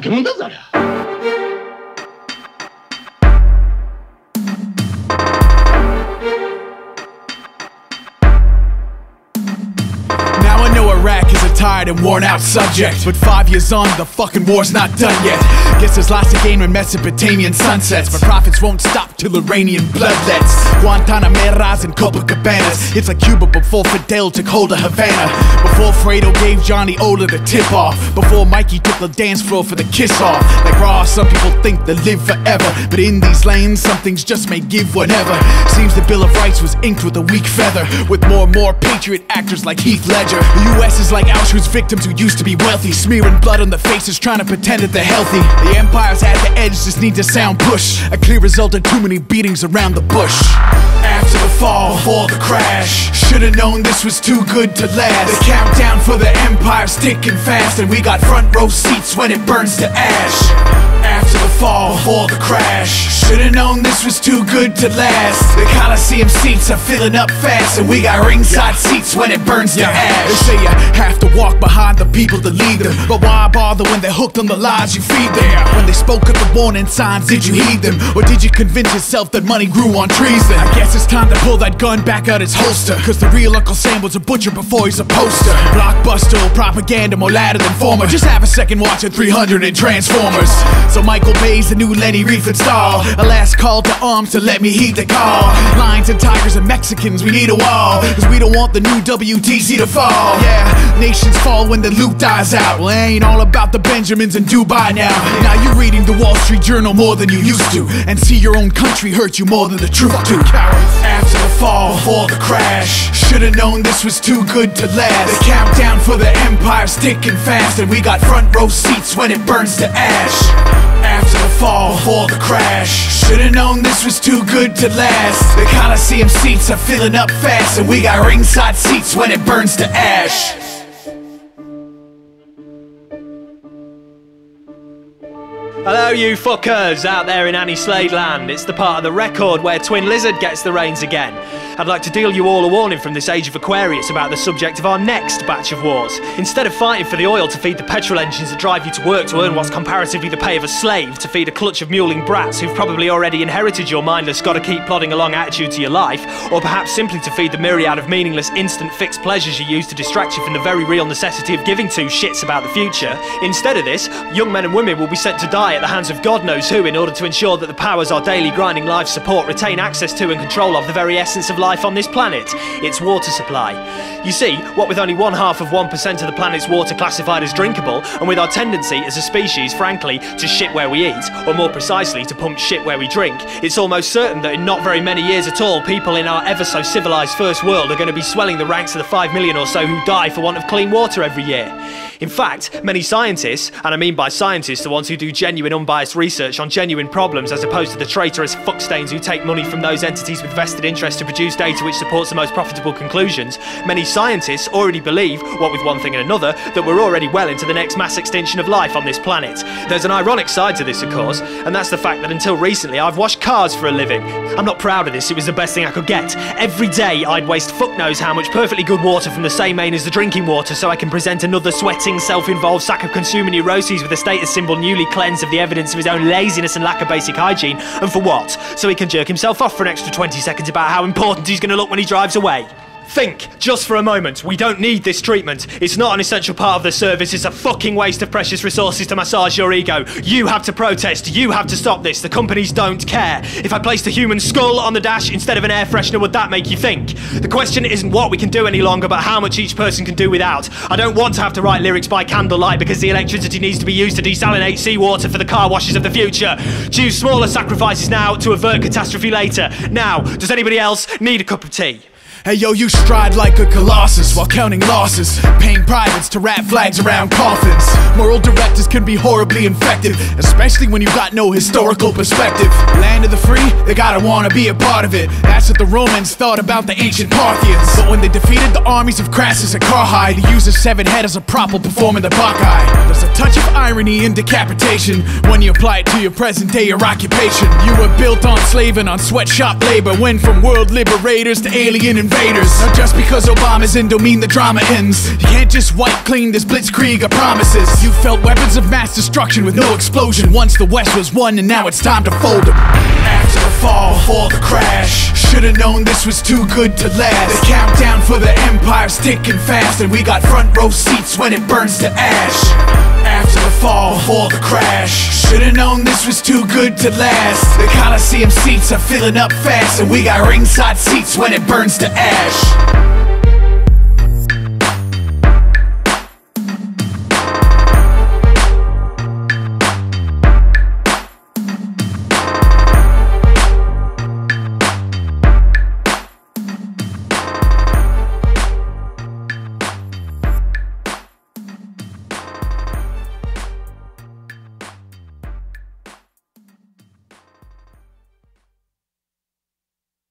け物だぞありゃ。Tired and worn out subject, but 5 years on, the fucking war's not done yet. Guess there's lots to gain when Mesopotamian sunsets, but profits won't stop till Iranian bloodlets. Guantanameras and Copacabanas, it's like Cuba before Fidel took hold of Havana, before Fredo gave Johnny Ola the tip-off, before Mikey took the dance floor for the kiss-off. Like Raw, some people think they'll live forever, but in these lanes, some things just may give whatever. Seems the Bill of Rights was inked with a weak feather, with more and more patriot actors like Heath Ledger. The US is like Auschwitz victims who used to be wealthy, smearing blood on their faces trying to pretend that they're healthy. The empires at the edge just need to sound push, a clear result of too many beatings around the bush. After the fall, before the crash, should've known this was too good to last. The countdown for the empire's ticking fast, and we got front row seats when it burns to ash. After the fall, before the crash, should've known this was too good to last. The Coliseum seats are filling up fast, and we got ringside seats when it burns to ash. They say you have to walk behind the people to lead them, but why bother when they're hooked on the lies you feed them? When they spoke of the warning signs, did you heed them? Or did you convince yourself that money grew on treason? I guess it's time to pull that gun back out its holster, cause the real Uncle Sam was a butcher before he's a poster. Blockbuster or propaganda more ladder than former. Just have a second watching 300 and Transformers. So Michael Bay's the new Lenny Reeford star, a last call to arms to let me heed the call. Lions and tigers and Mexicans, we need a wall, cause we don't want the new WTC to fall. Yeah, nations fall when the loot dies out. Well, it ain't all about the Benjamins in Dubai now. Now you're reading the Wall Street Journal more than you used to, and see your own country hurt you more than the truth do. After the fall, before the crash, should've known this was too good to last. The countdown for the empire's ticking fast, and we got front row seats when it burns to ash. After the fall, before the crash, should've known this was too good to last. The Coliseum seats are filling up fast, and we got ringside seats when it burns to ash. Hello you fuckers out there in Annie Slayd land. It's the part of the record where Twin Lizard gets the reins again. I'd like to deal you all a warning from this age of Aquarius about the subject of our next batch of wars. Instead of fighting for the oil to feed the petrol engines that drive you to work to earn what's comparatively the pay of a slave to feed a clutch of mewling brats who've probably already inherited your mindless gotta keep plodding along attitude to your life, or perhaps simply to feed the myriad of meaningless instant fixed pleasures you use to distract you from the very real necessity of giving two shits about the future. Instead of this, young men and women will be sent to die at the hands of God knows who in order to ensure that the powers our daily grinding lives support retain access to and control of the very essence of life on this planet, its water supply. You see, what with only 1/2% of the planet's water classified as drinkable, and with our tendency as a species, frankly, to shit where we eat, or more precisely, to pump shit where we drink, it's almost certain that in not very many years at all, people in our ever so civilized first world are going to be swelling the ranks of the 5 million or so who die for want of clean water every year. In fact, many scientists, and I mean by scientists the ones who do genuine unbiased research on genuine problems as opposed to the traitorous fuckstains who take money from those entities with vested interest to produce data which supports the most profitable conclusions, many scientists already believe, what with one thing and another, that we're already well into the next mass extinction of life on this planet. There's an ironic side to this, of course, and that's the fact that until recently I've washed cars for a living. I'm not proud of this, it was the best thing I could get. Every day I'd waste fuck knows how much perfectly good water from the same main as the drinking water so I can present another sweating, self-involved sack of consumer neuroses with a status symbol newly cleansed of the evidence of his own laziness and lack of basic hygiene. And for what? So he can jerk himself off for an extra 20 seconds about how important he's going to look when he drives away. Think, just for a moment, we don't need this treatment. It's not an essential part of the service, it's a fucking waste of precious resources to massage your ego. You have to protest, you have to stop this, the companies don't care. If I placed a human skull on the dash instead of an air freshener, would that make you think? The question isn't what we can do any longer, but how much each person can do without. I don't want to have to write lyrics by candlelight because the electricity needs to be used to desalinate seawater for the car washes of the future. Choose smaller sacrifices now to avert catastrophe later. Now, does anybody else need a cup of tea? Hey yo, you stride like a colossus while counting losses, paying privates to wrap flags around coffins. Moral directives can be horribly infective, especially when you got no historical perspective. Land of the free, they gotta wanna be a part of it. That's what the Romans thought about the ancient Parthians. But when they defeated the armies of Crassus and Carhide, they used a severed head as a prop while performing the Bacchae. There's a touch of irony in decapitation when you apply it to your present day or occupation. You were built on slaving, on sweatshop labor, went from world liberators to alien invaders. invaders. Now just because Obama's in don't mean the drama ends. You can't just wipe clean this blitzkrieg of promises. You felt weapons of mass destruction with no explosion. Once the West was won and now it's time to fold them. After the fall, before the crash, should've known this was too good to last. The countdown for the empire's ticking fast, and we got front row seats when it burns to ash. After the fall, before the crash, should've known this was too good to last. The Coliseum seats are filling up fast, and we got ringside seats when it burns to ash.